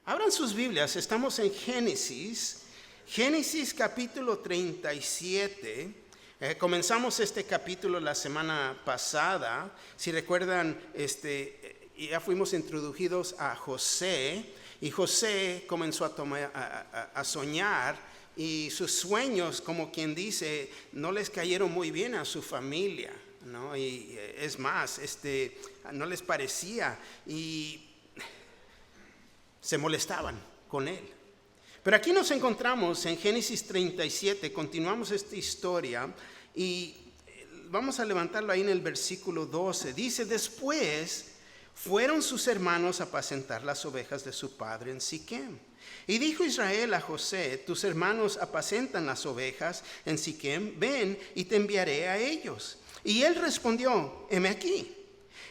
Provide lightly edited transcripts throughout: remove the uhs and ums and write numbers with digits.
Abran sus Biblias, estamos en Génesis capítulo 37. Comenzamos este capítulo la semana pasada. Si recuerdan, ya fuimos introducidos a José, y José comenzó a soñar, y sus sueños, como quien dice, no les cayeron muy bien a su familia, ¿no? Y es más, no les parecía, y se molestaban con él. Pero aquí nos encontramos en Génesis 37, continuamos esta historia y vamos a levantarlo ahí en el versículo 12. Dice: después fueron sus hermanos a apacentar las ovejas de su padre en Siquem. Y dijo Israel a José: tus hermanos apacentan las ovejas en Siquem, ven y te enviaré a ellos. Y él respondió: heme aquí.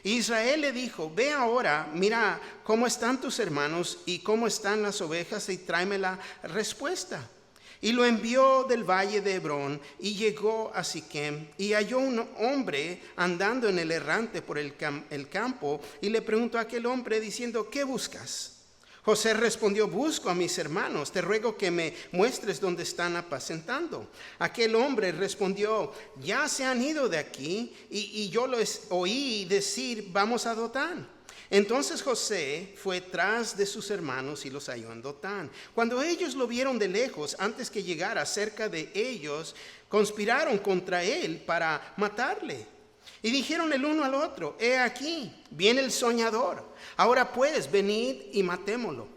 Israel le dijo: ve ahora, mira cómo están tus hermanos y cómo están las ovejas, y tráeme la respuesta. Y lo envió del valle de Hebrón, y llegó a Siquem, y halló un hombre andando en el errante por el campo, y le preguntó a aquel hombre diciendo: ¿qué buscas? José respondió: busco a mis hermanos, te ruego que me muestres dónde están apacentando. Aquel hombre respondió: ya se han ido de aquí, y yo los oí decir: vamos a Dotán. Entonces José fue tras de sus hermanos y los halló en Dotán. Cuando ellos lo vieron de lejos, antes que llegara cerca de ellos, conspiraron contra él para matarle. Y dijeron el uno al otro: he aquí, viene el soñador. Ahora pues, venid y matémoslo.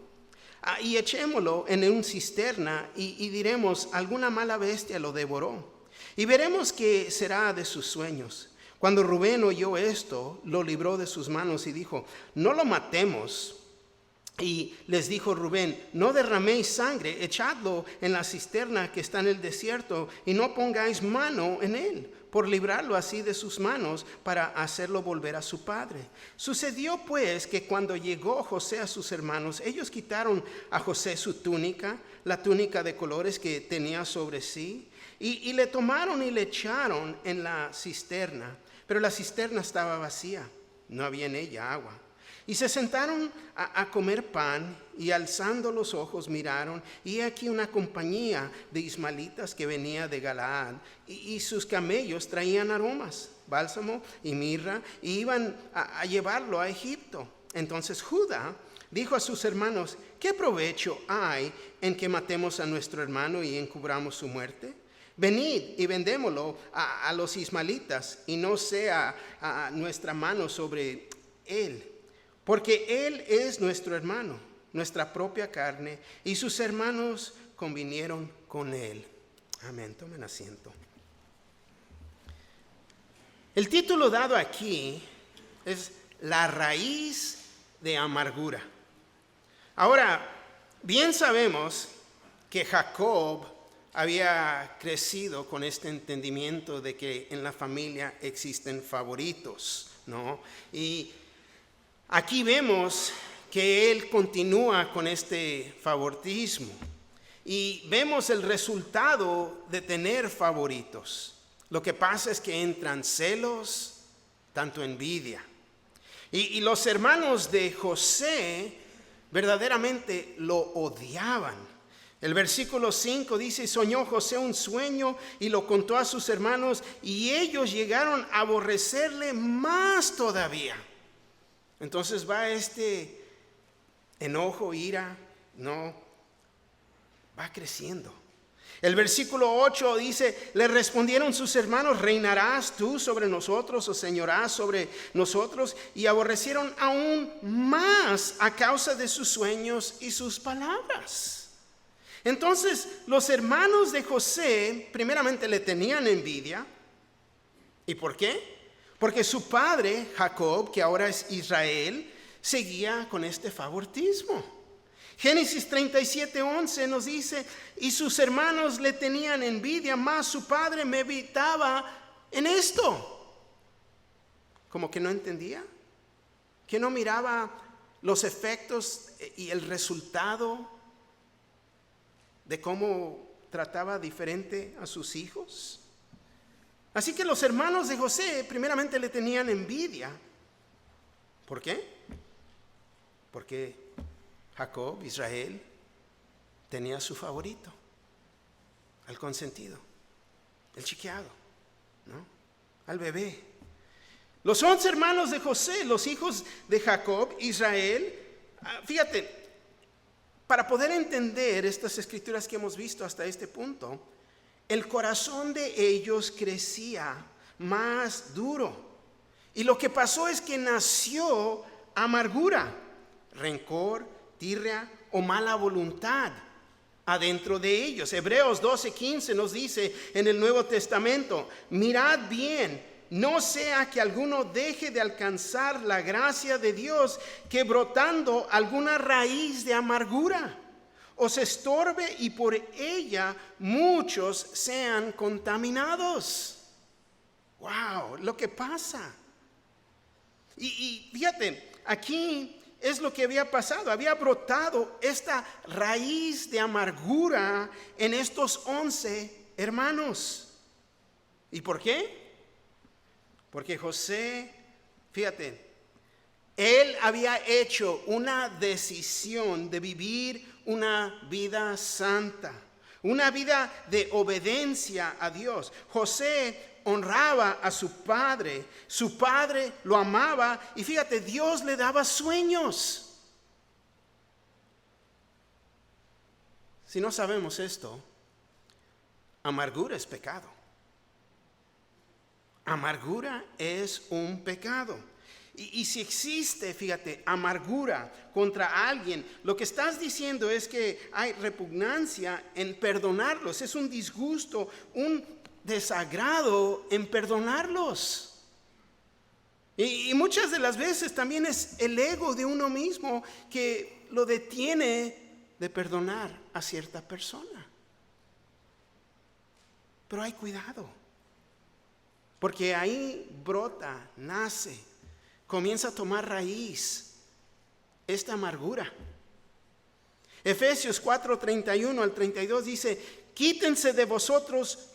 Y echémoslo en una cisterna, y diremos: alguna mala bestia lo devoró. Y veremos qué será de sus sueños. Cuando Rubén oyó esto, lo libró de sus manos y dijo: no lo matemos. Y les dijo Rubén: no derraméis sangre, echadlo en la cisterna que está en el desierto, y no pongáis mano en él, por librarlo así de sus manos, para hacerlo volver a su padre. Sucedió pues que cuando llegó José a sus hermanos, ellos quitaron a José su túnica, la túnica de colores que tenía sobre sí, y le tomaron y le echaron en la cisterna. Pero la cisterna estaba vacía, no había en ella agua. Y se sentaron a comer pan, y alzando los ojos miraron, y aquí una compañía de ismaelitas que venía de Galaad, y sus camellos traían aromas, bálsamo y mirra, y iban a llevarlo a Egipto. Entonces Judá dijo a sus hermanos: ¿qué provecho hay en que matemos a nuestro hermano y encubramos su muerte? Venid y vendémoslo a los ismaelitas, y no sea a nuestra mano sobre él. Porque él es nuestro hermano, nuestra propia carne, y sus hermanos convinieron con él. Amén. Tomen asiento. El título dado aquí es La raíz de amargura. Ahora, bien sabemos que Jacob había crecido con este entendimiento de que en la familia existen favoritos, ¿no? Y aquí vemos que él continúa con este favoritismo, y vemos el resultado de tener favoritos. Lo que pasa es que entran celos, tanto envidia. Y los hermanos de José verdaderamente lo odiaban. El versículo 5 dice: soñó José un sueño y lo contó a sus hermanos, y ellos llegaron a aborrecerle más todavía. Entonces va este enojo, ira, no, va creciendo. El versículo 8 dice: le respondieron sus hermanos: ¿reinarás tú sobre nosotros o señorás sobre nosotros? Y aborrecieron aún más a causa de sus sueños y sus palabras. Entonces los hermanos de José primeramente le tenían envidia. ¿Y por qué? Porque su padre, Jacob, que ahora es Israel, seguía con este favoritismo. Génesis 37:11 nos dice: y sus hermanos le tenían envidia, mas su padre me evitaba en esto. Como que no entendía, que no miraba los efectos y el resultado de cómo trataba diferente a sus hijos. Así que los hermanos de José primeramente le tenían envidia. ¿Por qué? Porque Jacob, Israel, tenía su favorito, al consentido, el chiqueado, ¿no? Al bebé. Los 11 hermanos de José, los hijos de Jacob, Israel, fíjate, para poder entender estas escrituras que hemos visto hasta este punto, el corazón de ellos crecía más duro. Y lo que pasó es que nació amargura, rencor, tirria o mala voluntad adentro de ellos. Hebreos 12:15 nos dice en el Nuevo Testamento: mirad bien, no sea que alguno deje de alcanzar la gracia de Dios, que brotando alguna raíz de amargura os estorbe y por ella muchos sean contaminados. Wow, lo que pasa. Y fíjate, aquí es lo que había pasado. Había brotado esta raíz de amargura en estos 11 hermanos. ¿Y por qué? Porque José, fíjate, él había hecho una decisión de vivir una vida santa, una vida de obediencia a Dios. José honraba a su padre lo amaba y fíjate, Dios le daba sueños. Si no sabemos esto, amargura es pecado. Amargura es un pecado. Y si existe, fíjate, amargura contra alguien, lo que estás diciendo es que hay repugnancia en perdonarlos. Es un disgusto, un desagrado en perdonarlos. Y muchas de las veces también es el ego de uno mismo que lo detiene de perdonar a cierta persona. Pero hay cuidado, porque ahí brota, nace, comienza a tomar raíz esta amargura. Efesios 4:31 al 32 dice: quítense de vosotros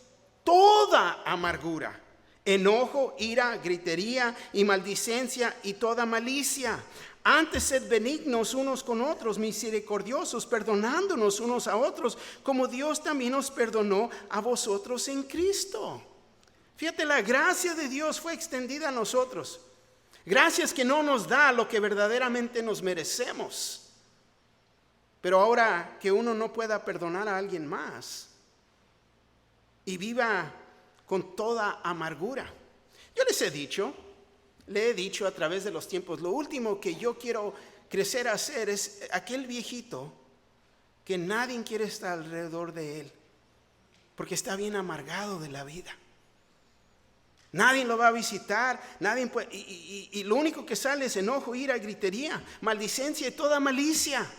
toda amargura, enojo, ira, gritería y maldicencia y toda malicia. Antes sed benignos unos con otros, misericordiosos, perdonándonos unos a otros, como Dios también os perdonó a vosotros en Cristo. Fíjate, la gracia de Dios fue extendida a nosotros. Gracias que no nos da lo que verdaderamente nos merecemos. Pero ahora que uno no pueda perdonar a alguien más y viva con toda amargura. Yo le he dicho a través de los tiempos, lo último que yo quiero crecer a hacer es aquel viejito que nadie quiere estar alrededor de él, porque está bien amargado de la vida. Nadie lo va a visitar, nadie puede, y lo único que sale es enojo, ira, gritería, maldicencia y toda malicia.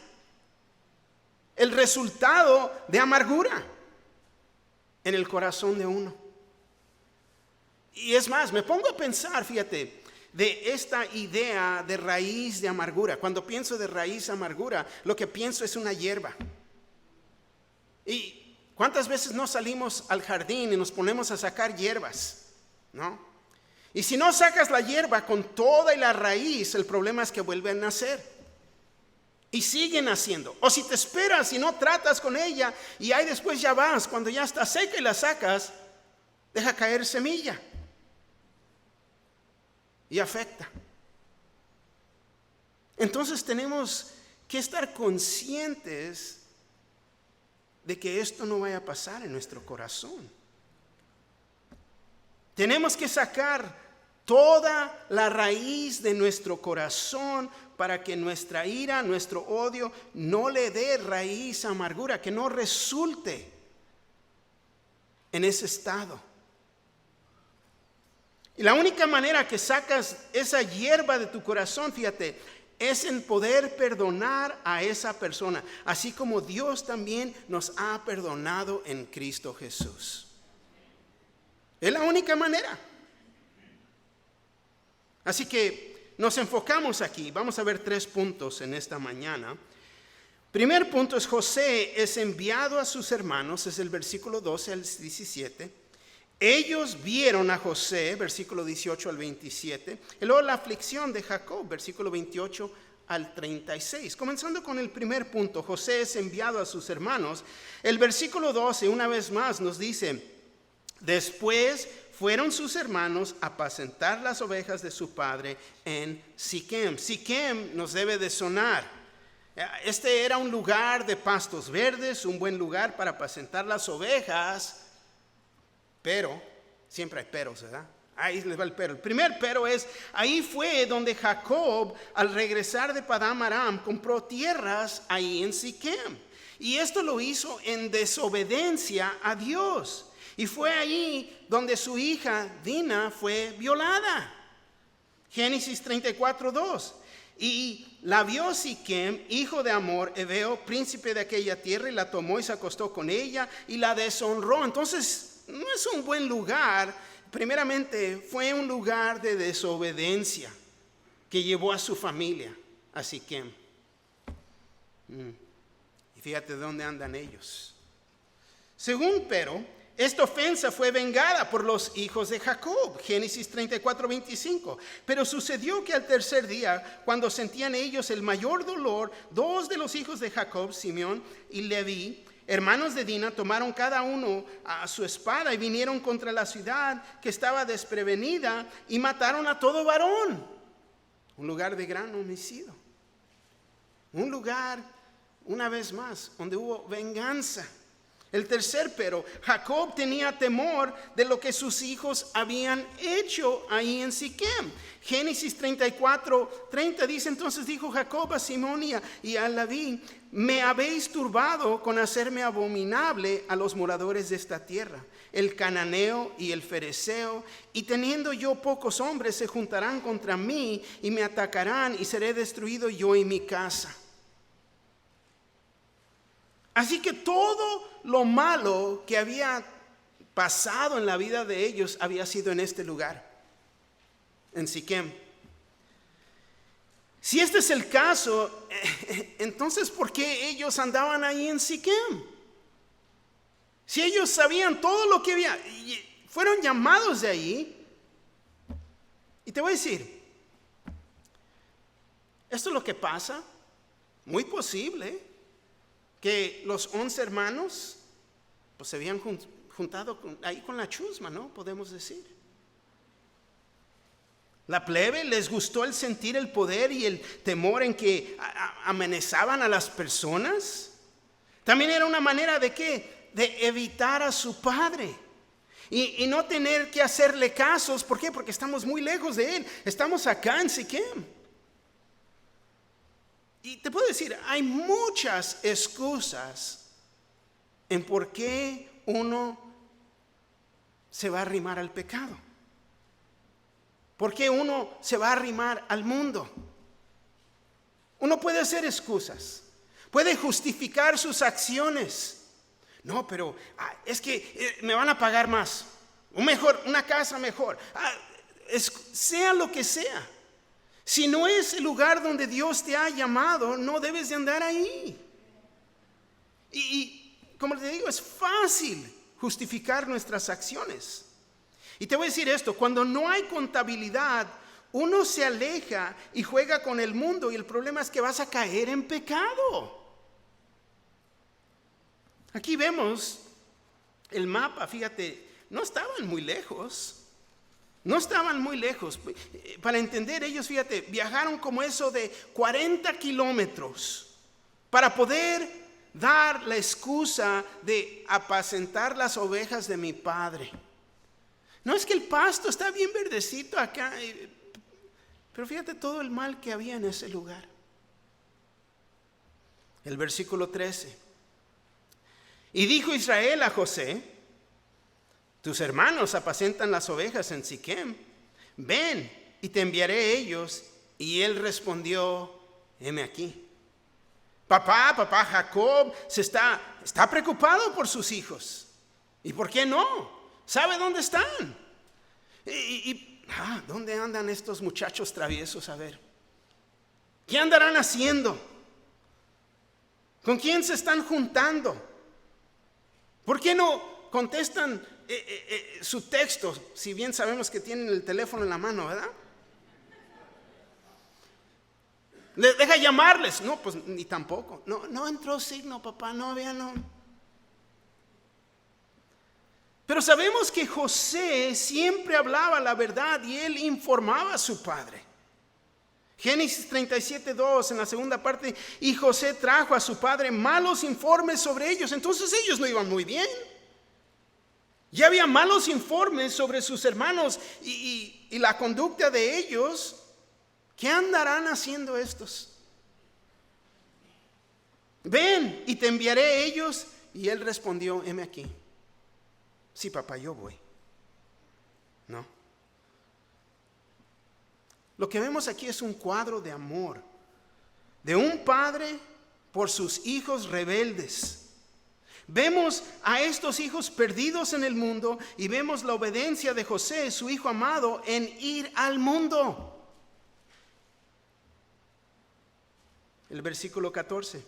El resultado de amargura en el corazón de uno. Y es más, me pongo a pensar, fíjate, de esta idea de raíz de amargura. Cuando pienso de raíz de amargura, lo que pienso es una hierba. ¿Y cuántas veces no salimos al jardín y nos ponemos a sacar hierbas? ¿No? Y si no sacas la hierba con toda y la raíz, el problema es que vuelven a nacer y siguen naciendo. O si te esperas y no tratas con ella y ahí después ya vas, cuando ya está seca y la sacas, deja caer semilla y afecta. Entonces tenemos que estar conscientes de que esto no vaya a pasar en nuestro corazón. Tenemos que sacar toda la raíz de nuestro corazón para que nuestra ira, nuestro odio no le dé raíz a amargura, que no resulte en ese estado. Y la única manera que sacas esa hierba de tu corazón, fíjate, es en poder perdonar a esa persona, así como Dios también nos ha perdonado en Cristo Jesús. Es la única manera. Así que nos enfocamos aquí. Vamos a ver 3 puntos en esta mañana. Primer punto es: José es enviado a sus hermanos, es el versículo 12 al 17. Ellos vieron a José, versículo 18 al 27. Y luego la aflicción de Jacob, versículo 28 al 36. Comenzando con el primer punto, José es enviado a sus hermanos. El versículo 12 una vez más nos dice: después fueron sus hermanos a apacentar las ovejas de su padre en Siquem. Siquem nos debe de sonar. Este era un lugar de pastos verdes, un buen lugar para apacentar las ovejas, pero, siempre hay peros, ¿verdad? Ahí les va el pero. El primer pero es, ahí fue donde Jacob, al regresar de Padán Aram, compró tierras ahí en Siquem. Y esto lo hizo en desobediencia a Dios. Y fue allí donde su hija Dina fue violada. Génesis 34:2. Y la vio Siquem, hijo de Hamor, heveo, príncipe de aquella tierra, y la tomó y se acostó con ella y la deshonró. Entonces, no es un buen lugar. Primeramente, fue un lugar de desobediencia que llevó a su familia a Siquem. Y fíjate de dónde andan ellos. Según pero, esta ofensa fue vengada por los hijos de Jacob. Génesis 34:25. Pero sucedió que al tercer día, cuando sentían ellos el mayor dolor, dos de los hijos de Jacob, Simeón y Leví, hermanos de Dina, tomaron cada uno a su espada y vinieron contra la ciudad que estaba desprevenida y mataron a todo varón. Un lugar de gran homicidio. Un lugar, una vez más, donde hubo venganza. El tercer pero, Jacob tenía temor de lo que sus hijos habían hecho ahí en Siquem. Génesis 34:30 dice: entonces dijo Jacob a Simón y a Leví: me habéis turbado con hacerme abominable a los moradores de esta tierra, el cananeo y el fereceo, y teniendo yo pocos hombres se juntarán contra mí y me atacarán y seré destruido yo y mi casa. Así que todo lo malo que había pasado en la vida de ellos había sido en este lugar, en Siquem. Si este es el caso, entonces ¿por qué ellos andaban ahí en Siquem? Si ellos sabían todo lo que había, fueron llamados de ahí. Y te voy a decir, esto es lo que pasa, muy posible que los 11 hermanos pues se habían juntado ahí con la chusma, ¿no? Podemos decir. La plebe les gustó el sentir el poder y el temor en que amenazaban a las personas. También era una manera de ¿qué? De evitar a su padre y no tener que hacerle casos. ¿Por qué? Porque estamos muy lejos de él. Estamos acá en Siquem. Y te puedo decir, hay muchas excusas en por qué uno se va a arrimar al pecado. ¿Por qué uno se va a arrimar al mundo? Uno puede hacer excusas, puede justificar sus acciones. No, pero es que me van a pagar más, o mejor, una casa mejor. Sea lo que sea. Si no es el lugar donde Dios te ha llamado, no debes de andar ahí. Y como te digo, es fácil justificar nuestras acciones. Y te voy a decir esto, cuando no hay contabilidad, uno se aleja y juega con el mundo y el problema es que vas a caer en pecado. Aquí vemos el mapa, fíjate, no estaban muy lejos. No estaban muy lejos. Para entender ellos, fíjate, viajaron como eso de 40 kilómetros para poder dar la excusa de apacentar las ovejas de mi padre. No es que el pasto está bien verdecito acá, pero fíjate todo el mal que había en ese lugar. El versículo 13. Y dijo Israel a José: tus hermanos apacentan las ovejas en Siquem. Ven y te enviaré ellos. Y él respondió: heme aquí. Papá Jacob está preocupado por sus hijos. ¿Y por qué no? ¿Sabe dónde están? ¿Dónde andan estos muchachos traviesos? A ver, ¿qué andarán haciendo? ¿Con quién se están juntando? ¿Por qué no contestan su texto, si bien sabemos que tienen el teléfono en la mano, ¿verdad? Deja llamarles. No, pues ni tampoco. No entró signo, papá, no había, no. Pero sabemos que José siempre hablaba la verdad y él informaba a su padre. Génesis 37:2 en la segunda parte, y José trajo a su padre malos informes sobre ellos. Entonces ellos no iban muy bien. Ya había malos informes sobre sus hermanos y la conducta de ellos. ¿Qué andarán haciendo estos? Ven y te enviaré ellos. Y él respondió, heme aquí. Sí, papá, yo voy. No. Lo que vemos aquí es un cuadro de amor de un padre por sus hijos rebeldes. Vemos a estos hijos perdidos en el mundo y vemos la obediencia de José, su hijo amado, en ir al mundo. El versículo 14.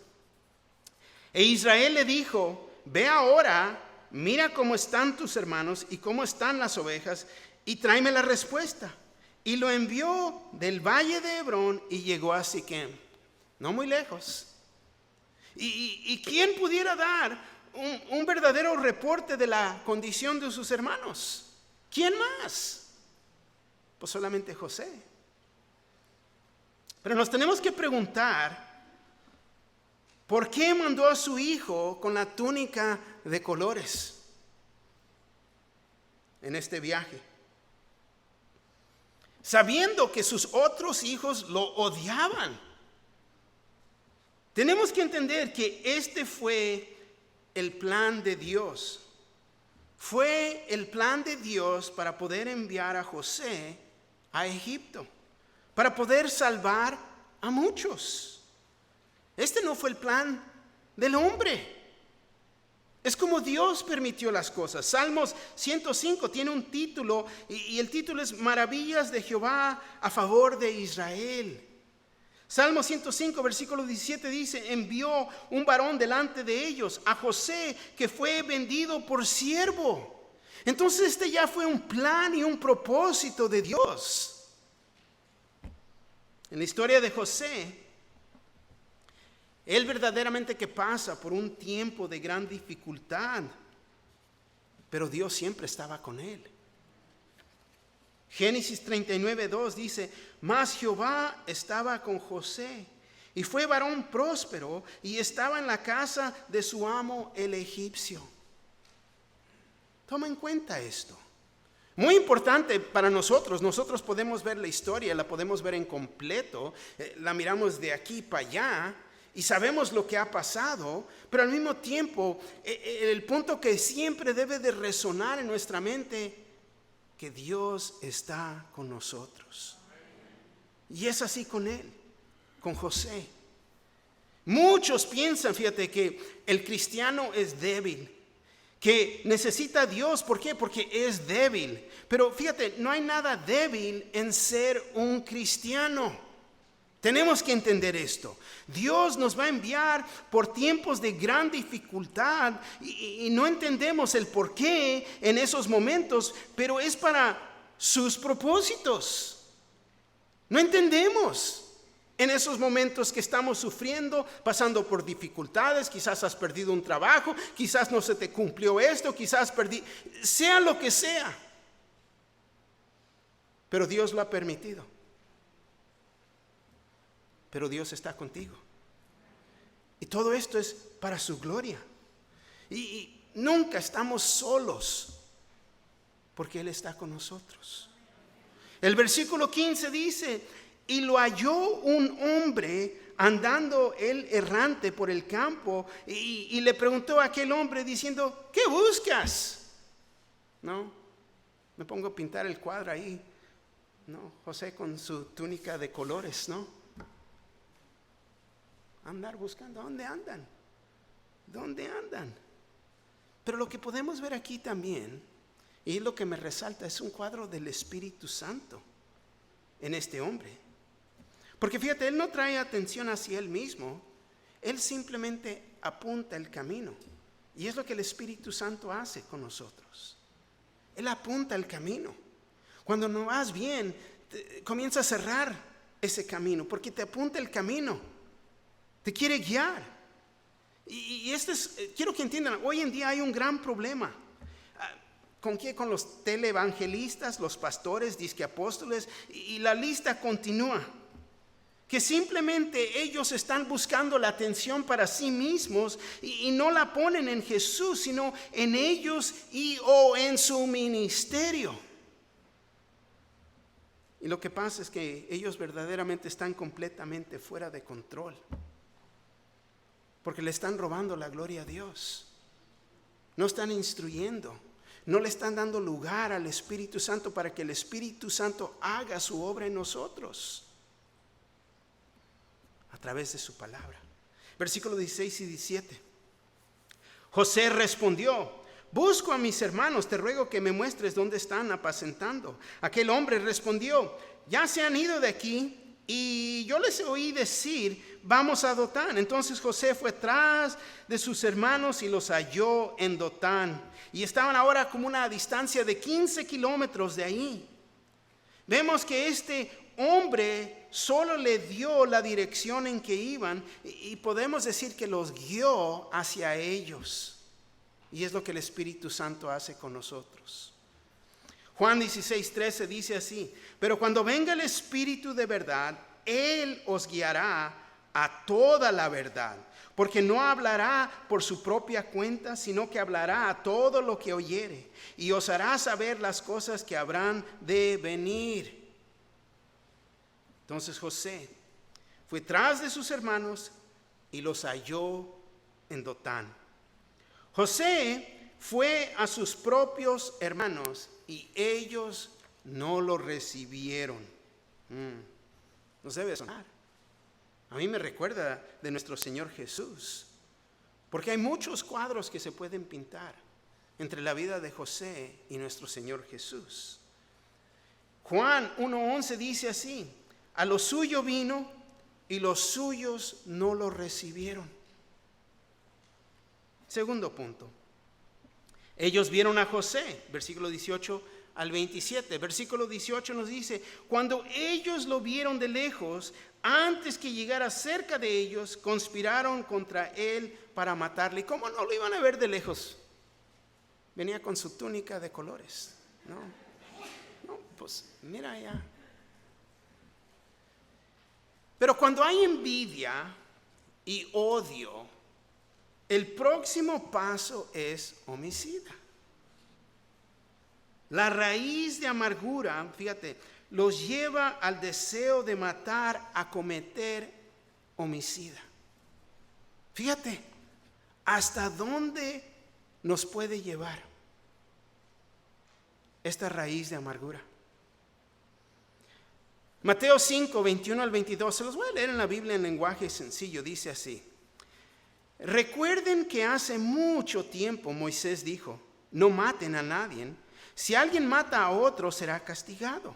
E Israel le dijo, ve ahora, mira cómo están tus hermanos y cómo están las ovejas, y tráeme la respuesta. Y lo envió del valle de Hebrón y llegó a Siquem, no muy lejos. ¿Y quién pudiera dar un verdadero reporte de la condición de sus hermanos? ¿Quién más? Pues solamente José. Pero nos tenemos que preguntar, ¿por qué mandó a su hijo con la túnica de colores en este viaje? Sabiendo que sus otros hijos lo odiaban. Tenemos que entender que este fue el plan de Dios. Fue el plan de Dios para poder enviar a José a Egipto, para poder salvar a muchos. Este no fue el plan del hombre. Es como Dios permitió las cosas. Salmos 105 tiene un título y el título es Maravillas de Jehová a favor de Israel. Salmo 105 versículo 17 dice, envió un varón delante de ellos, a José, que fue vendido por siervo. Entonces este ya fue un plan y un propósito de Dios. En la historia de José, él verdaderamente que pasa por un tiempo de gran dificultad, pero Dios siempre estaba con él. Génesis 39:2 dice, mas Jehová estaba con José, y fue varón próspero, y estaba en la casa de su amo el egipcio. Toma en cuenta esto. Muy importante para nosotros. Nosotros podemos ver la historia, la podemos ver en completo, la miramos de aquí para allá, y sabemos lo que ha pasado, pero al mismo tiempo, el punto que siempre debe de resonar en nuestra mente, que Dios está con nosotros. Y es así con él, con José. Muchos piensan, fíjate, que el cristiano es débil, que necesita a Dios. ¿Por qué? Porque es débil. Pero fíjate, no hay nada débil en ser un cristiano. Tenemos que entender esto. Dios nos va a enviar por tiempos de gran dificultad y no entendemos el por qué en esos momentos, pero es para sus propósitos. No entendemos en esos momentos que estamos sufriendo, pasando por dificultades. Quizás has perdido un trabajo, quizás no se te cumplió esto, quizás sea lo que sea. Pero Dios lo ha permitido. Pero Dios está contigo. Y todo esto es para su gloria. Y nunca estamos solos, porque Él está con nosotros. El versículo 15 dice, y lo halló un hombre andando él errante por el campo, y le preguntó a aquel hombre diciendo, ¿qué buscas? No, me pongo a pintar el cuadro ahí. No, José con su túnica de colores, ¿no? Andar buscando, ¿dónde andan? ¿Dónde andan? Pero lo que podemos ver aquí también, y lo que me resalta, es un cuadro del Espíritu Santo en este hombre. Porque fíjate, él no trae atención hacia él mismo, él simplemente apunta el camino. Y es lo que el Espíritu Santo hace con nosotros. Él apunta el camino. Cuando no vas bien, comienza a cerrar ese camino, porque te apunta el camino, te quiere guiar. Y quiero que entiendan, hoy en día hay un gran problema. ¿Con qué? Con los televangelistas, los pastores, disque apóstoles, y la lista continúa. Que simplemente ellos están buscando la atención para sí mismos y no la ponen en Jesús, sino en ellos o en su ministerio. Y lo que pasa es que ellos verdaderamente están completamente fuera de control, porque le están robando la gloria a Dios. No están instruyendo, no le están dando lugar al Espíritu Santo para que el Espíritu Santo haga su obra en nosotros a través de su palabra. Versículos 16 y 17. José respondió: busco a mis hermanos, te ruego que me muestres dónde están apacentando. Aquel hombre respondió: ya se han ido de aquí y yo les oí decir, vamos a Dotán. Entonces José fue tras de sus hermanos y los halló en Dotán. Y estaban ahora como una distancia de 15 kilómetros de ahí. Vemos que este hombre solo le dio la dirección en que iban y podemos decir que los guió hacia ellos. Y es lo que el Espíritu Santo hace con nosotros. Juan 16:13 dice así: pero cuando venga el Espíritu de verdad, Él os guiará a toda la verdad, porque no hablará por su propia cuenta, sino que hablará a todo lo que oyere, y os hará saber las cosas que habrán de venir. Entonces José fue tras de sus hermanos y los halló en Dotán. José fue a sus propios hermanos y ellos no lo recibieron. Nos debe sonar. A mí me recuerda de nuestro Señor Jesús, porque hay muchos cuadros que se pueden pintar entre la vida de José y nuestro Señor Jesús. Juan 1:11 dice así: a lo suyo vino y los suyos no lo recibieron. Segundo punto, ellos vieron a José, versículo 18 al 27. Versículo 18 nos dice: cuando ellos lo vieron de lejos, antes que llegara cerca de ellos, conspiraron contra él para matarle. ¿Y cómo no lo iban a ver de lejos? Venía con su túnica de colores. No, pues mira allá. Pero cuando hay envidia y odio, el próximo paso es homicida. La raíz de amargura, fíjate, los lleva al deseo de matar, a cometer homicida. Fíjate, hasta dónde nos puede llevar esta raíz de amargura. Mateo 5, 21 al 22, se los voy a leer en la Biblia en lenguaje sencillo, dice así: recuerden que hace mucho tiempo Moisés dijo, no maten a nadie. Si alguien mata a otro será castigado.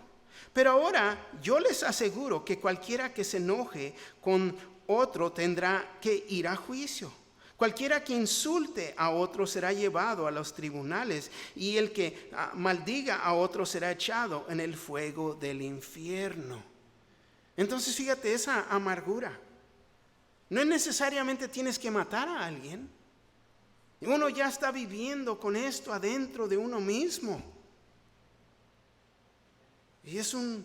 Pero ahora yo les aseguro que cualquiera que se enoje con otro tendrá que ir a juicio. Cualquiera que insulte a otro será llevado a los tribunales, y el que maldiga a otro será echado en el fuego del infierno. Entonces fíjate, esa amargura. No es necesariamente tienes que matar a alguien. Uno ya está viviendo con esto adentro de uno mismo. Y es un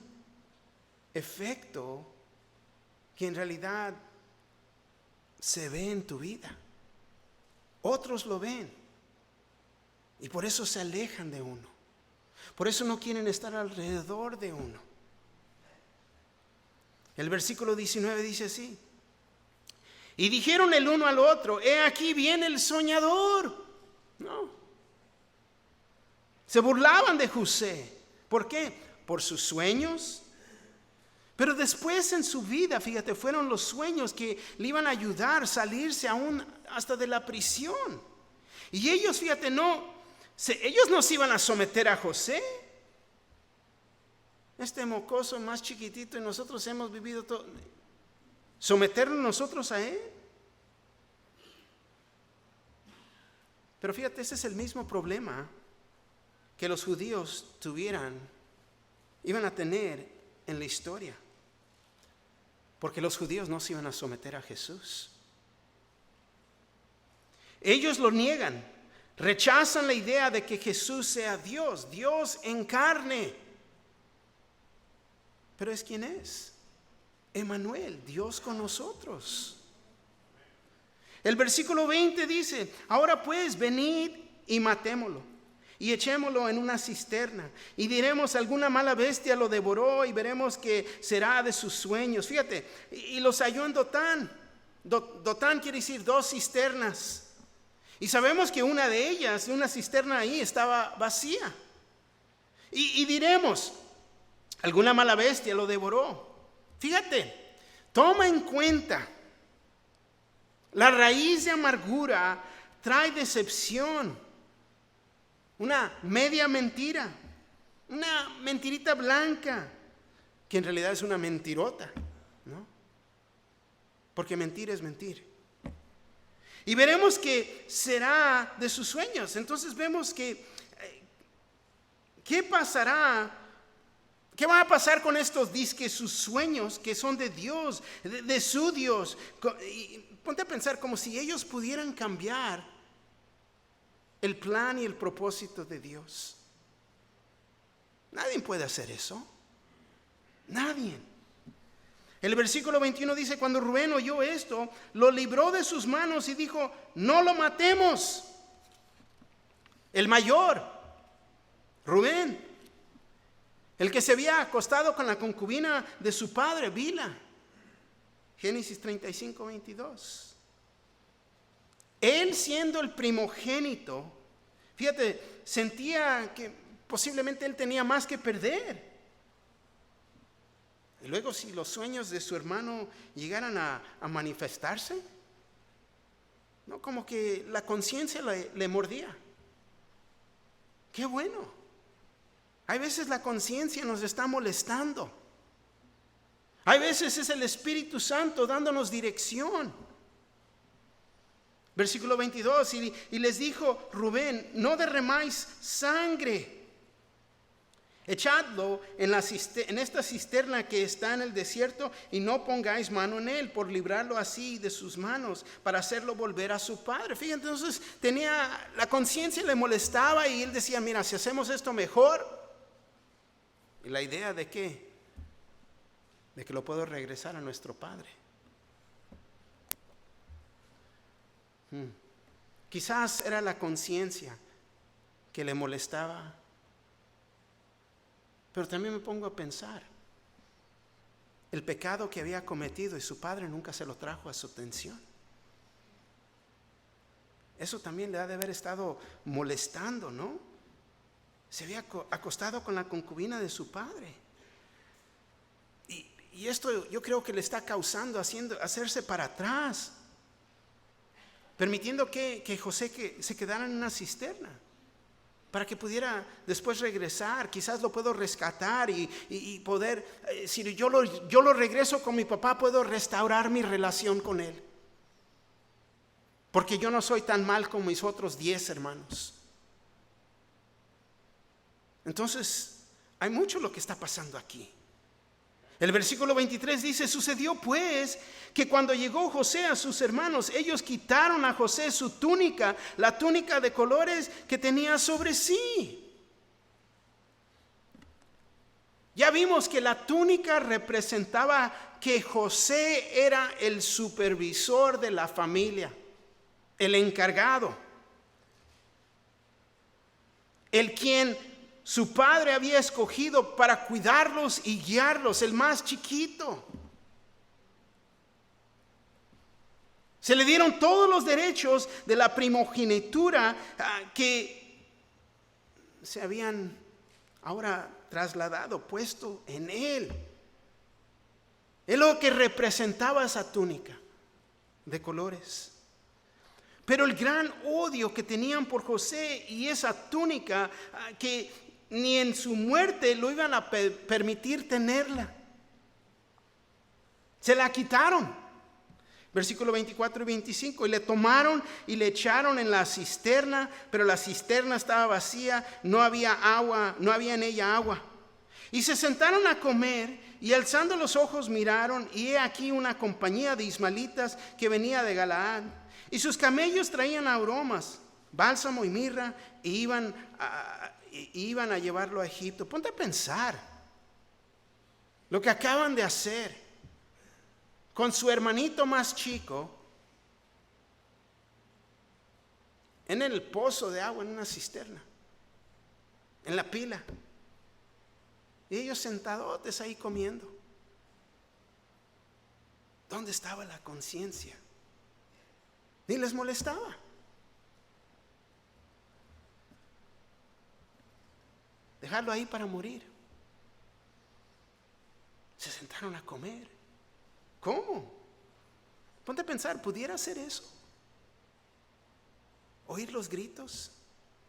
efecto que en realidad se ve en tu vida. Otros lo ven. Y por eso se alejan de uno. Por eso no quieren estar alrededor de uno. El versículo 19 dice así: y dijeron el uno al otro, he aquí viene el soñador. No. Se burlaban de José. ¿Por qué? Por sus sueños. Pero después en su vida, fíjate, fueron los sueños que le iban a ayudar a salirse aún hasta de la prisión. Y ellos, fíjate, ellos no se iban a someter a José. Este mocoso más chiquitito, y nosotros hemos vivido todo. ¿Someternos nosotros a él? Pero fíjate, ese es el mismo problema que los judíos iban a tener en la historia. Porque los judíos no se iban a someter a Jesús. Ellos lo niegan, rechazan la idea de que Jesús sea Dios, Dios en carne. Pero es quien es, Emmanuel, Dios con nosotros. El versículo 20 dice: ahora pues, venid y matémoslo, y echémoslo en una cisterna, y diremos: alguna mala bestia lo devoró, y veremos qué será de sus sueños. Fíjate, y los halló en Dotán. Dotán quiere decir 2 cisternas. Y sabemos que una de ellas, una cisterna ahí, estaba vacía. Y diremos: alguna mala bestia lo devoró. Fíjate, toma en cuenta, la raíz de amargura trae decepción, una media mentira, una mentirita blanca, que en realidad es una mentirota, ¿no? Porque mentir es mentir. Y veremos que será de sus sueños. Entonces vemos que ¿qué pasará? ¿Qué va a pasar con estos disque sus sueños que son de Dios, de su Dios? Y ponte a pensar como si ellos pudieran cambiar el plan y el propósito de Dios. Nadie puede hacer eso. Nadie. El versículo 21 dice: cuando Rubén oyó esto, lo libró de sus manos y dijo: no lo matemos. El mayor, Rubén, el que se había acostado con la concubina de su padre, Bilha. Génesis 35, 22. Él, siendo el primogénito, fíjate, sentía que posiblemente él tenía más que perder. Y luego, si los sueños de su hermano llegaran a manifestarse, no, como que la conciencia le mordía. Qué bueno. Hay veces la conciencia nos está molestando. Hay veces es el Espíritu Santo dándonos dirección. Versículo 22, y les dijo Rubén: no derramáis sangre. Echadlo en esta cisterna que está en el desierto, y no pongáis mano en él, por librarlo así de sus manos, para hacerlo volver a su padre. Fíjate, entonces la conciencia le molestaba, y él decía: mira, si hacemos esto mejor. ¿Y la idea de qué? De que lo puedo regresar a nuestro padre. Quizás era la conciencia que le molestaba. Pero también me pongo a pensar el pecado que había cometido, y su padre nunca se lo trajo a su atención. Eso también le ha de haber estado molestando, ¿no? Se había acostado con la concubina de su padre. Y esto yo creo que le está causando, hacerse para atrás, permitiendo que José se quedara en una cisterna, para que pudiera después regresar. Quizás lo puedo rescatar y poder, si yo lo regreso con mi papá, puedo restaurar mi relación con él. Porque yo no soy tan mal como mis otros 10 hermanos. Entonces, hay mucho lo que está pasando aquí. El versículo 23 dice: sucedió pues que cuando llegó José a sus hermanos, ellos quitaron a José su túnica, la túnica de colores que tenía sobre sí. Ya vimos que la túnica representaba que José era el supervisor de la familia, el encargado, el quien su padre había escogido para cuidarlos y guiarlos, el más chiquito. Se le dieron todos los derechos de la primogenitura que se habían ahora trasladado, puesto en él. Es lo que representaba esa túnica de colores. Pero el gran odio que tenían por José y esa túnica, que ni en su muerte lo iban a permitir tenerla, se la quitaron. Versículo 24 y 25: y le tomaron y le echaron en la cisterna, pero la cisterna estaba vacía, no había agua, no había en ella agua. Y se sentaron a comer, y alzando los ojos miraron, y he aquí una compañía de ismaelitas que venía de Galaad. Y sus camellos traían aromas, bálsamo y mirra, e iban a llevarlo a Egipto. Ponte a pensar lo que acaban de hacer con su hermanito más chico en el pozo de agua, en una cisterna, en la pila. Y ellos sentadotes ahí comiendo. ¿Dónde estaba la conciencia? Ni les molestaba. Dejarlo ahí para morir. Se sentaron a comer. ¿Cómo? Ponte a pensar, ¿pudiera hacer eso? ¿Oír los gritos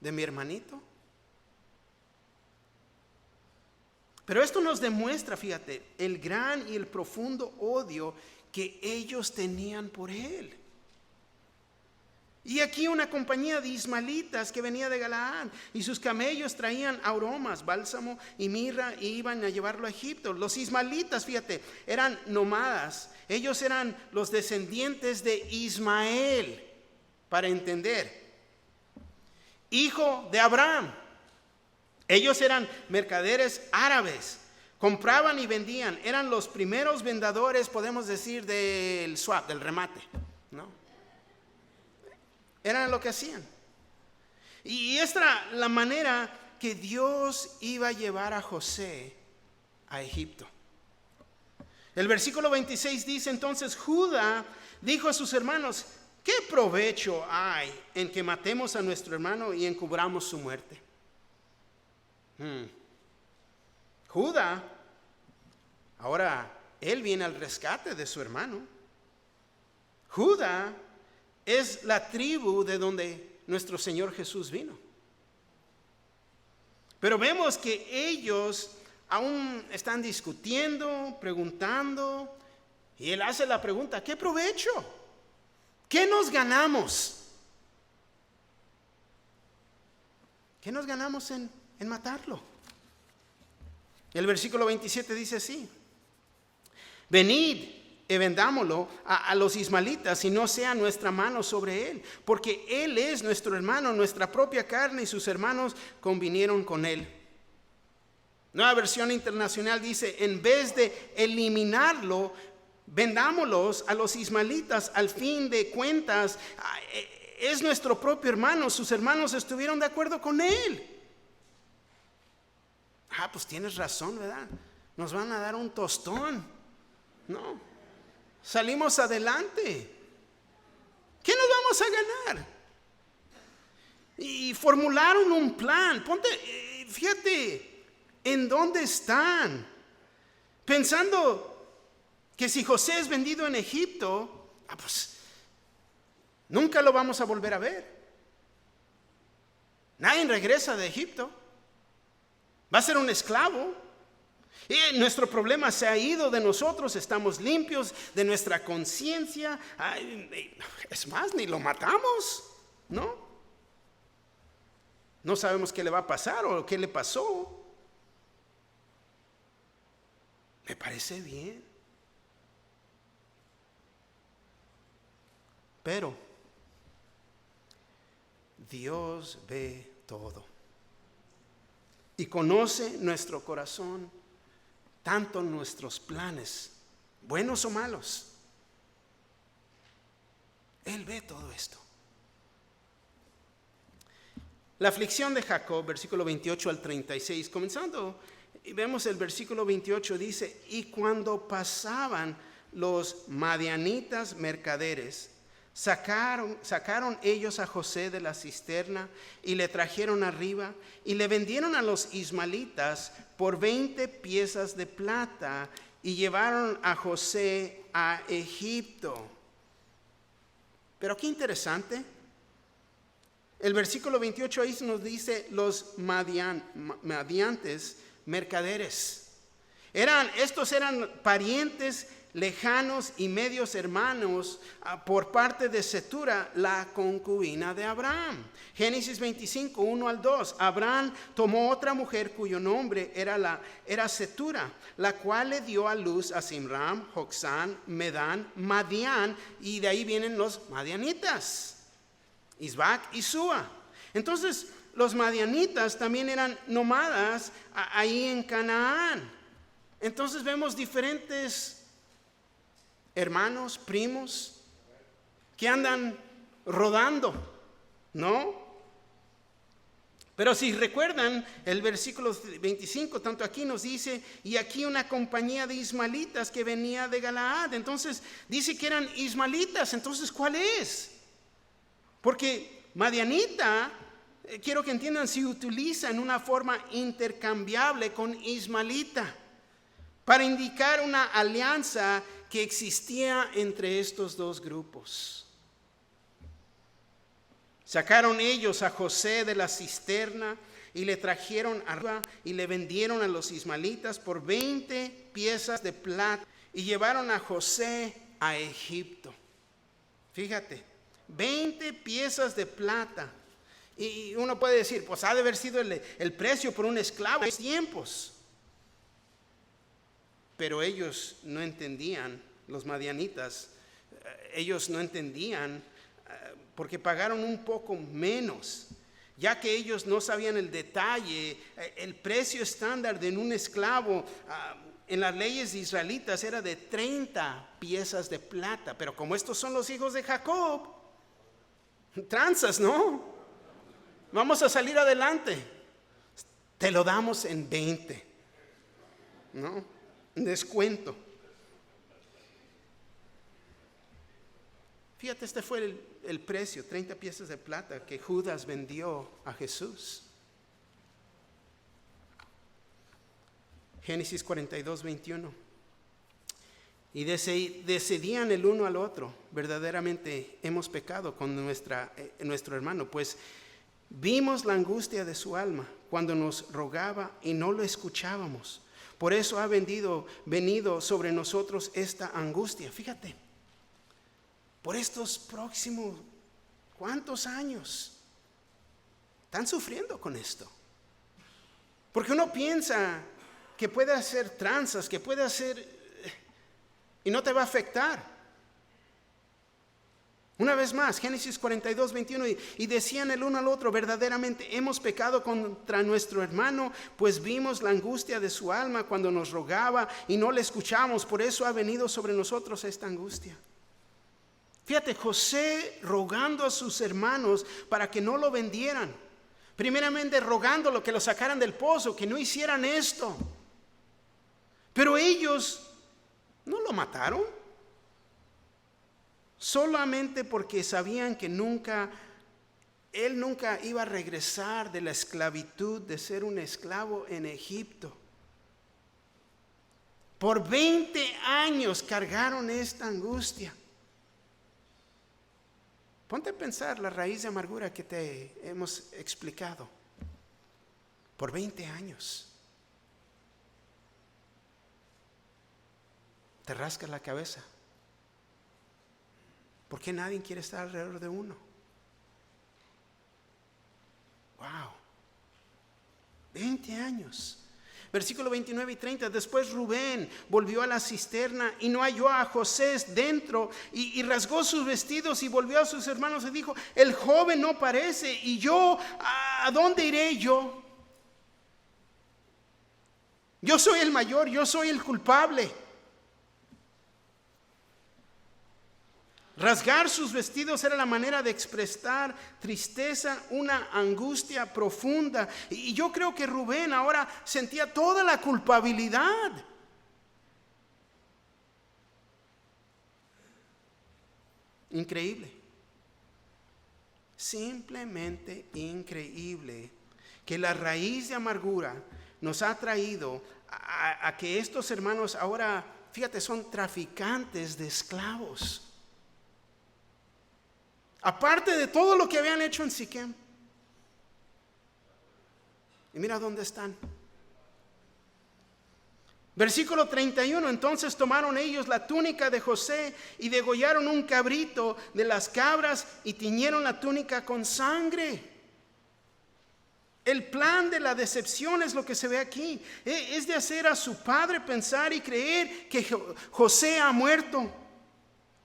de mi hermanito? Pero esto nos demuestra, fíjate, el gran y el profundo odio que ellos tenían por él. Y aquí una compañía de ismaelitas que venía de Galaad, y sus camellos traían aromas, bálsamo y mirra, y iban a llevarlo a Egipto. Los ismaelitas, fíjate, eran nómadas. Ellos eran los descendientes de Ismael, para entender, hijo de Abraham. Ellos eran mercaderes árabes, compraban y vendían, eran los primeros vendedores, podemos decir, del swap, del remate, ¿no? Eran lo que hacían. Y esta era la manera que Dios iba a llevar a José a Egipto. El versículo 26 dice: entonces Judá dijo a sus hermanos: ¿qué provecho hay en que matemos a nuestro hermano y encubramos su muerte? Judá, ahora él viene al rescate de su hermano. Judá es la tribu de donde nuestro Señor Jesús vino. Pero vemos que ellos aún están discutiendo, preguntando, y él hace la pregunta: ¿qué provecho? ¿Qué nos ganamos? ¿Qué nos ganamos en matarlo? El versículo 27 dice así: venid y vendámoslo a los ismaelitas, y no sea nuestra mano sobre él, porque él es nuestro hermano, nuestra propia carne, y sus hermanos convinieron con él. Nueva versión internacional dice: en vez de eliminarlo, vendámoslos a los ismaelitas. Al fin de cuentas, es nuestro propio hermano. Sus hermanos estuvieron de acuerdo con él. Pues tienes razón, ¿verdad? Nos van a dar un tostón. No, salimos adelante. ¿Qué nos vamos a ganar? Y formularon un plan. Ponte, fíjate en dónde están, pensando que si José es vendido en Egipto, pues nunca lo vamos a volver a ver. Nadie regresa de Egipto. Va a ser un esclavo. Y nuestro problema se ha ido de nosotros. Estamos limpios de nuestra conciencia. Es más, ni lo matamos, ¿no? No sabemos qué le va a pasar o qué le pasó. Me parece bien. Pero Dios ve todo y conoce nuestro corazón, tanto nuestros planes, buenos o malos. Él ve todo esto. La aflicción de Jacob, versículo 28 al 36, comenzando, y vemos el versículo 28, dice: y cuando pasaban los madianitas mercaderes, sacaron ellos a José de la cisterna y le trajeron arriba y le vendieron a los ismaelitas por 20 piezas de plata y llevaron a José a Egipto. Pero qué interesante. El versículo 28 ahí nos dice los madiantes mercaderes. Estos eran parientes lejanos y medios hermanos por parte de Cetura, la concubina de Abraham. Génesis 25, 1 al 2. Abraham tomó otra mujer cuyo nombre era Cetura, la cual le dio a luz a Simram, Joxán, Medán, Madián, y de ahí vienen los madianitas, Isbac y Sua. Entonces, los madianitas también eran nómadas ahí en Canaán. Entonces vemos diferentes hermanos, primos, que andan rodando, ¿no? Pero si recuerdan el versículo 25, tanto aquí nos dice, y aquí una compañía de ismaelitas que venía de Galaad. Entonces dice que eran ismaelitas. Entonces, ¿cuál es? Porque madianita, quiero que entiendan, se utiliza en una forma intercambiable con ismaelita para indicar una alianza que existía entre estos dos grupos. Sacaron ellos a José de la cisterna y le trajeron arriba y le vendieron a los ismaelitas por 20 piezas de plata y llevaron a José a Egipto. Fíjate, 20 piezas de plata. Y uno puede decir, pues ha de haber sido el precio por un esclavo en esos tiempos. Pero ellos no entendían, los madianitas, ellos no entendían porque pagaron un poco menos, ya que ellos no sabían el detalle. El precio estándar de un esclavo en las leyes israelitas era de 30 piezas de plata, pero como estos son los hijos de Jacob, tranzas, ¿no? Vamos a salir adelante, te lo damos en 20, ¿no? Descuento. Fíjate, este fue el precio, 30 piezas de plata que Judas vendió a Jesús. Génesis 42, 21. Y decidían el uno al otro, verdaderamente hemos pecado con nuestro hermano, pues vimos la angustia de su alma cuando nos rogaba y no lo escuchábamos. Por eso ha venido sobre nosotros esta angustia. Fíjate, por estos próximos, ¿cuántos años están sufriendo con esto? Porque uno piensa que puede hacer tranzas, que puede hacer y no te va a afectar. Una vez más, Génesis 42, 21, y decían el uno al otro, verdaderamente hemos pecado contra nuestro hermano, pues vimos la angustia de su alma cuando nos rogaba y no le escuchamos, por eso ha venido sobre nosotros esta angustia. Fíjate, José rogando a sus hermanos para que no lo vendieran, primeramente rogándolo que lo sacaran del pozo, que no hicieran esto, pero ellos no lo mataron. Solamente porque sabían que él nunca iba a regresar de la esclavitud, de ser un esclavo en Egipto. Por 20 años cargaron esta angustia. Ponte a pensar la raíz de amargura que te hemos explicado. Por 20 años. Te rascas la cabeza. ¿Por qué nadie quiere estar alrededor de uno? Wow. 20 años. Versículo 29 y 30. Después Rubén volvió a la cisterna y no halló a José dentro y rasgó sus vestidos y volvió a sus hermanos y dijo, el joven no parece y yo, ¿a dónde iré yo? Yo soy el mayor, yo soy el culpable. Rasgar sus vestidos era la manera de expresar tristeza, una angustia profunda. Y yo creo que Rubén ahora sentía toda la culpabilidad. Increíble. Simplemente increíble que la raíz de amargura nos ha traído a que estos hermanos ahora, fíjate, son traficantes de esclavos. Aparte de todo lo que habían hecho en Siquem. Y mira dónde están. Versículo 31, entonces tomaron ellos la túnica de José y degollaron un cabrito de las cabras y tiñeron la túnica con sangre. El plan de la decepción es lo que se ve aquí. Es de hacer a su padre pensar y creer que José ha muerto.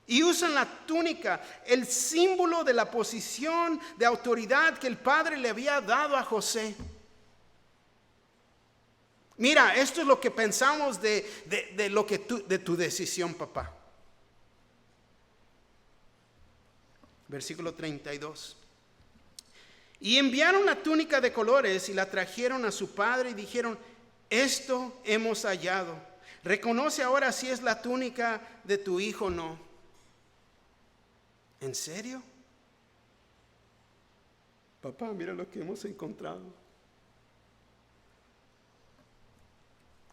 Y usan la túnica, el símbolo de la posición de autoridad que el padre le había dado a José. Mira, esto es lo que pensamos de tu decisión, papá. Versículo 32. Y enviaron la túnica de colores y la trajeron a su padre y dijeron: esto hemos hallado. Reconoce ahora si es la túnica de tu hijo o no. ¿En serio? Papá, mira lo que hemos encontrado.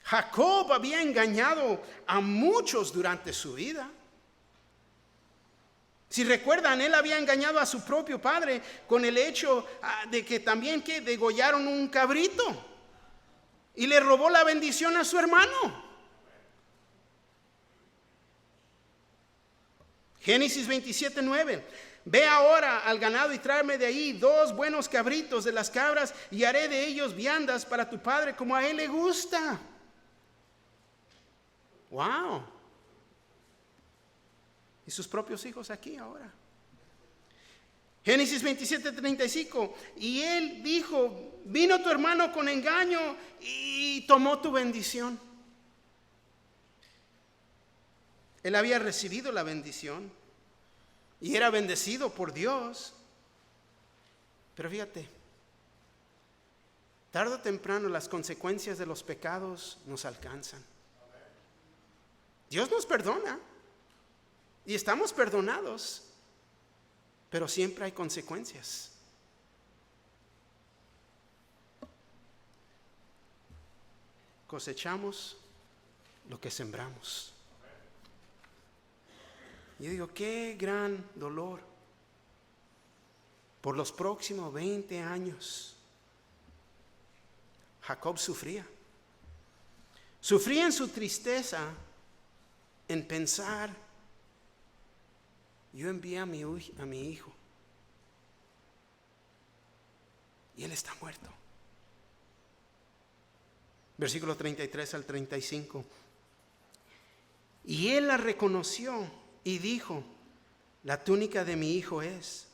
Jacob había engañado a muchos durante su vida. Si recuerdan, él había engañado a su propio padre con el hecho de que también que degollaron un cabrito y le robó la bendición a su hermano. Génesis 27:9. Ve ahora al ganado y tráeme de ahí 2 buenos cabritos de las cabras y haré de ellos viandas para tu padre como a él le gusta. Wow. Y sus propios hijos aquí ahora. Génesis 27:35. Y él dijo: vino tu hermano con engaño y tomó tu bendición. Él había recibido la bendición y era bendecido por Dios. Pero fíjate, tarde o temprano las consecuencias de los pecados nos alcanzan. Dios nos perdona y estamos perdonados, pero siempre hay consecuencias. Cosechamos lo que sembramos. Yo digo, qué gran dolor. Por los próximos 20 años, Jacob sufría. Sufría en su tristeza en pensar: yo envié a mi hijo y él está muerto. Versículo 33 al 35. Y él la reconoció y dijo: la túnica de mi hijo es.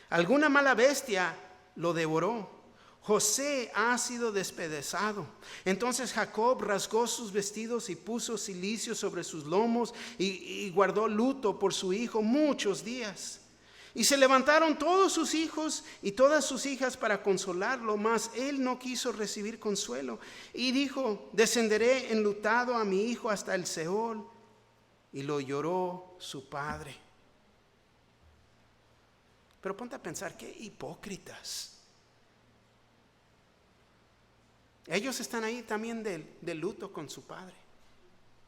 Alguna mala bestia lo devoró. José ha sido despedazado. Entonces Jacob rasgó sus vestidos y puso cilicio sobre sus lomos y guardó luto por su hijo muchos días. Y se levantaron todos sus hijos y todas sus hijas para consolarlo, mas él no quiso recibir consuelo. Y dijo: descenderé enlutado a mi hijo hasta el Seol. Y lo lloró su padre. Pero ponte a pensar, qué hipócritas. Ellos están ahí también de luto con su padre,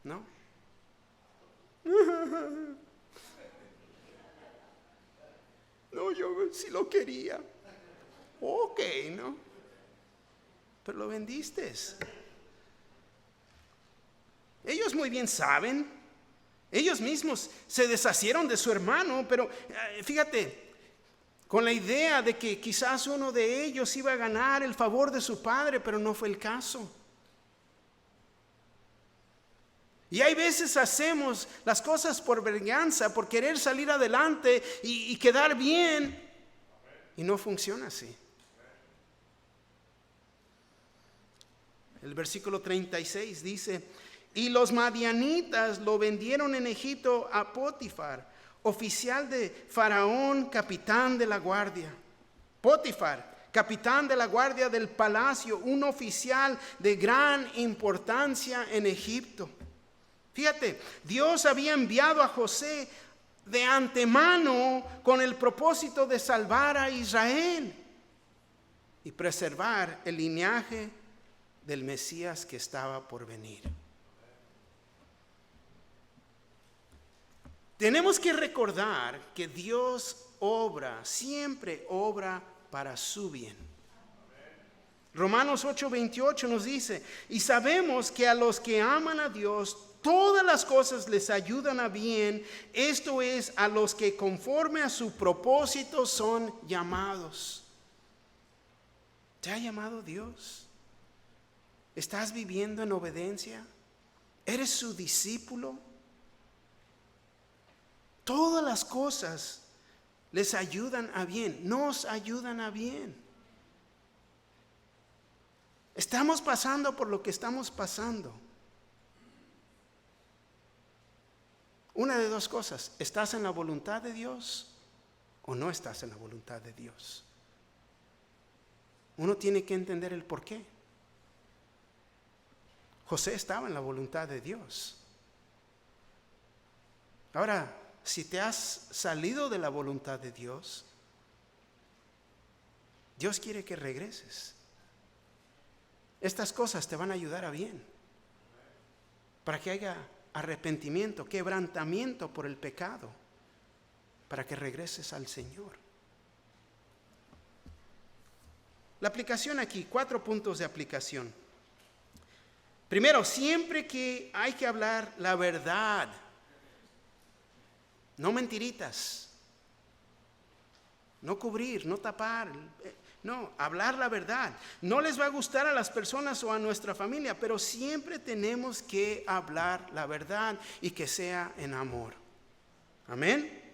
¿no? No, yo sí lo quería. Ok, ¿no? Pero lo vendiste. Ellos muy bien saben. Ellos mismos se deshacieron de su hermano, pero fíjate, con la idea de que quizás uno de ellos iba a ganar el favor de su padre, pero no fue el caso. Y hay veces hacemos las cosas por venganza, por querer salir adelante y quedar bien, y no funciona así. El versículo 36 dice: y los madianitas lo vendieron en Egipto a Potifar, oficial de Faraón, capitán de la guardia. Potifar, capitán de la guardia del palacio, un oficial de gran importancia en Egipto. Fíjate, Dios había enviado a José de antemano con el propósito de salvar a Israel y preservar el linaje del Mesías que estaba por venir. Tenemos que recordar que Dios siempre obra para su bien. Romanos 8:28 nos dice, y sabemos que a los que aman a Dios, todas las cosas les ayudan a bien, esto es, a los que conforme a su propósito son llamados. ¿Te ha llamado Dios? ¿Estás viviendo en obediencia? ¿Eres su discípulo? Todas las cosas les ayudan a bien, nos ayudan a bien. Estamos pasando por lo que estamos pasando. Una de dos cosas, ¿estás en la voluntad de Dios o no estás en la voluntad de Dios? Uno tiene que entender el por qué. José estaba en la voluntad de Dios. Ahora, si te has salido de la voluntad de Dios, Dios quiere que regreses. Estas cosas te van a ayudar a bien, para que haya arrepentimiento, quebrantamiento por el pecado, para que regreses al Señor. La aplicación aquí, 4 puntos de aplicación. Primero, siempre que hay que hablar la verdad, no mentiritas, no cubrir, no tapar, no, hablar la verdad. No les va a gustar a las personas o a nuestra familia, pero siempre tenemos que hablar la verdad y que sea en amor. Amén.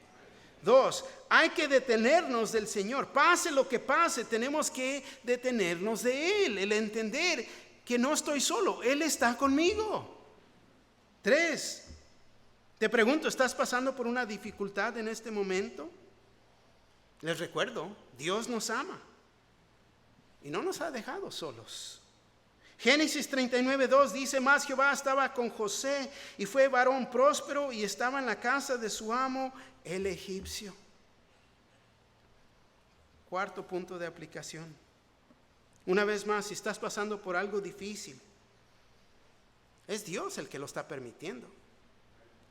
2, hay que detenernos del Señor. Pase lo que pase, tenemos que detenernos de Él. El entender que no estoy solo, Él está conmigo. 3, te pregunto, ¿estás pasando por una dificultad en este momento? Les recuerdo, Dios nos ama y no nos ha dejado solos. Génesis 39:2 dice, mas Jehová estaba con José y fue varón próspero y estaba en la casa de su amo el egipcio. 4 punto de aplicación. Una vez más, si estás pasando por algo difícil, es Dios el que lo está permitiendo.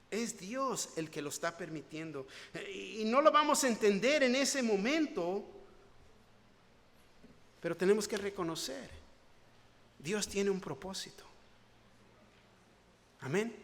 Es Dios el que lo está permitiendo. Y no lo vamos a entender en ese momento, pero tenemos que reconocer, Dios tiene un propósito. Amén.